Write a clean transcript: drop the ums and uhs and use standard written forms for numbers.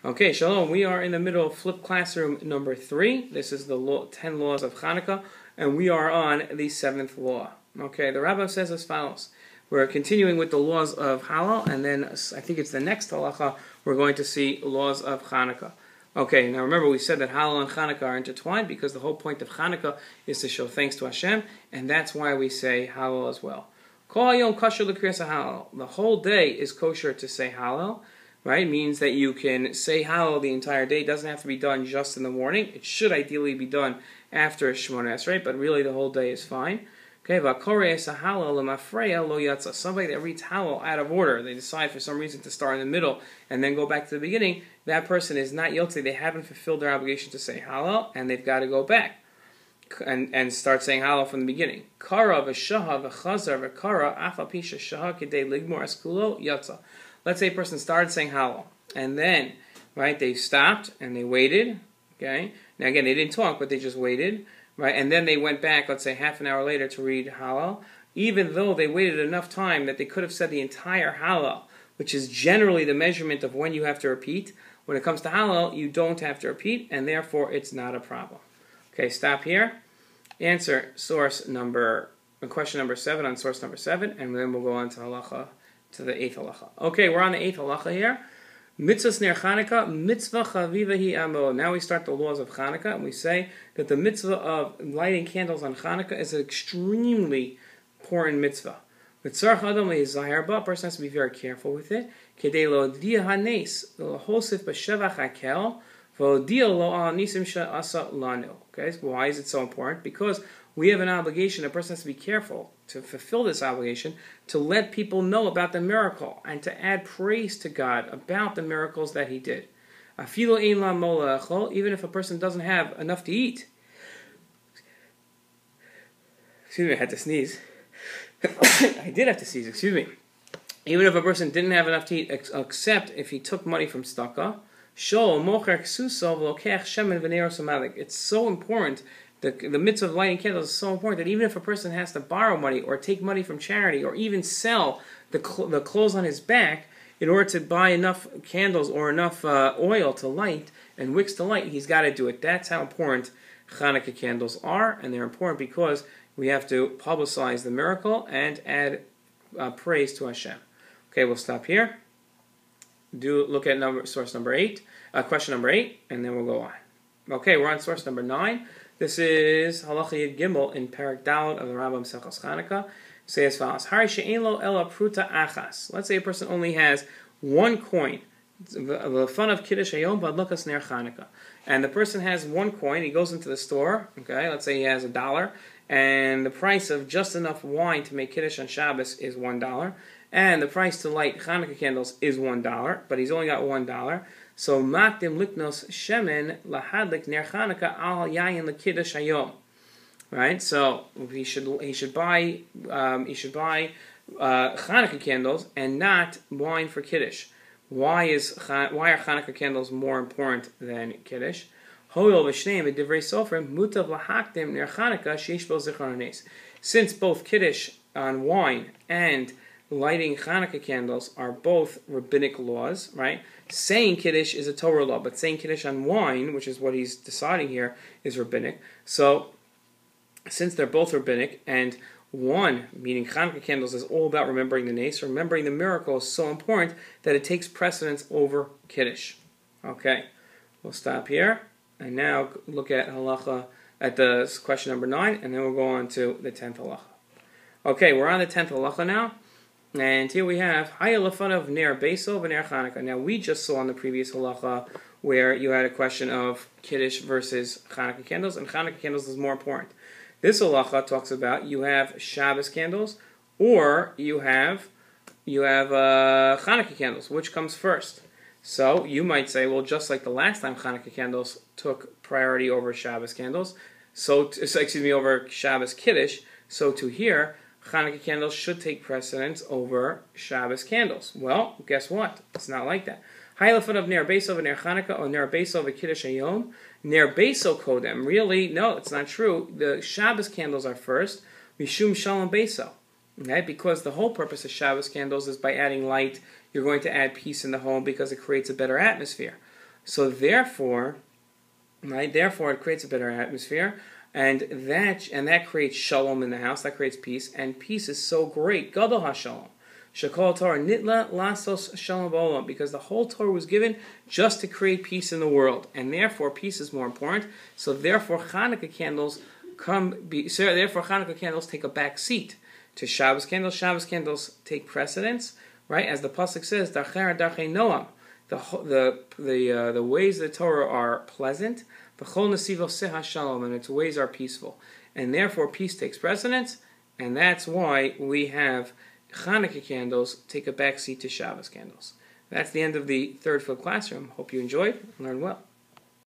Okay, Shalom. We are in the middle of Flip Classroom number 3. This is the 10 Laws of Chanukah, and we are on the 7th law. Okay, the Rabbah says as follows. We're continuing with the laws of Halal, and then I think it's the next halacha we're going to see laws of Chanukah. Okay, now remember we said that Halal and Chanukah are intertwined because the whole point of Chanukah is to show thanks to Hashem, and that's why we say Halal as well. Kol hayom kosher l'kriyas halal. The whole day is kosher to say Halal. Right, means that you can say Halal the entire day. It doesn't have to be done just in the morning. It should ideally be done after Shemona Esrei, but really the whole day is fine. Okay, somebody that reads Halal out of order, they decide for some reason to start in the middle and then go back to the beginning, that person is not yotze. They haven't fulfilled their obligation to say Halal, and they've got to go back and start saying Halal from the beginning. Kara v'shaha v'chazar v'kara afapisha shaha k'dei ligmor eskulo yatza. Let's say a person started saying Halal, and then, right, they stopped and they waited, okay? Now again, they didn't talk, but they just waited, right? And then they went back, let's say half an hour later to read Halal, even though they waited enough time that they could have said the entire Halal, which is generally the measurement of when you have to repeat. When it comes to Halal, you don't have to repeat, and therefore it's not a problem. Okay, stop here. Answer question number 7 on source number 7, and then we'll go on to halacha. To the 8th halacha. Okay, we're on the 8th halacha here. Mitzvahs ner Chanukah, mitzvah chaviva hi amo. Now we start the laws of Chanukah, and we say that the mitzvah of lighting candles on Chanukah is an extremely important mitzvah. Mitzvah adam le'zahar ba, a person has to be very careful with it. Kedei lo dia hanes, l'hosif b'shevach hakel, v'odia lo al nisim she'asa lanu. Okay, so why is it so important? Because we have an obligation, a person has to be careful to fulfill this obligation, to let people know about the miracle and to add praise to God about the miracles that He did. Even if a person doesn't have enough to eat. Excuse me, I had to sneeze. I did have to sneeze, excuse me. Even if a person didn't have enough to eat, except if he took money from tzedakah, it's so important. The mitzvah of lighting candles is so important that even if a person has to borrow money or take money from charity or even sell the clothes on his back in order to buy enough candles or enough oil to light and wicks to light, he's got to do it. That's how important Chanukah candles are, and they're important because we have to publicize the miracle and add praise to Hashem. Okay, we'll stop here. Look at source number 8, question number 8, and then we'll go on. Okay, we're on source number 9. This is Halacha Yid Gimel in Parak Daled of the Rambam Sechos Chanukah. Say as follows: Hari she'ein lo ela pruta achas. Let's say a person only has one coin, the fun of Kiddush Hayom v'adlukas ner Chanukah, and the person has one coin. He goes into the store. Okay, let's say he has $1, and the price of just enough wine to make Kiddush on Shabbos is $1, and the price to light Chanukah candles is $1, but he's only got $1. So makdim liknos shemen lahadlik ner Chanukah al yayin lekiddush hayom. Right. So he should buy Chanukah candles and not wine for kiddush. Why are Chanukah candles more important than kiddush? Hoyol v'shneim v'divrei sofrim mutav lahakdim ner Chanukah sheish bo zichron hanes. Since both kiddush on wine and lighting Chanukah candles are both rabbinic laws, right? Saying Kiddush is a Torah law, but saying Kiddush on wine, which is what he's deciding here, is rabbinic. So, since they're both rabbinic, and one, meaning Chanukah candles, is all about remembering the nes, remembering the miracle is so important that it takes precedence over Kiddush. Okay, we'll stop here, and now look at halacha, at the question number 9, and then we'll go on to the 10th halacha. Okay, we're on the 10th halacha now. And here we have Hayalafan of Ner Beso and Ner Chanukah. Now we just saw in the previous halacha where you had a question of Kiddush versus Chanukah candles, and Chanukah candles is more important. This halacha talks about you have Shabbos candles or you have Chanukah candles. Which comes first? So you might say, well, just like the last time Chanukah candles took priority over Shabbos candles, over Shabbos Kiddush, so to here, Chanukah candles should take precedence over Shabbos candles. Well, guess what? It's not like that. Hailafan of Ner Beso and Ner Chanukah or Ner Beso of Kiddush Hayom. Ner Beso Kodem. Really, no, it's not true. The Shabbos candles are first. Mishum Shalom Beso. Okay? Because the whole purpose of Shabbos candles is by adding light, you're going to add peace in the home because it creates a better atmosphere. So therefore, right? Therefore, it creates a better atmosphere, and that creates shalom in the house. That creates peace, and peace is so great. Gadol hashalom. Shekol Torah nitla lasos shalom ba'olam, because the whole Torah was given just to create peace in the world, and therefore peace is more important. So therefore Chanukah candles take a back seat to Shabbos candles. Shabbos candles take precedence, right? As the pasuk says, Darchei darchei Noam, the ways of the Torah are pleasant, v'chol nesivo seha shalom, and its ways are peaceful, and therefore peace takes precedence, and that's why we have Chanukah candles take a back seat to Shabbos candles. That's the end of the third flip classroom. Hope you enjoyed and learned well.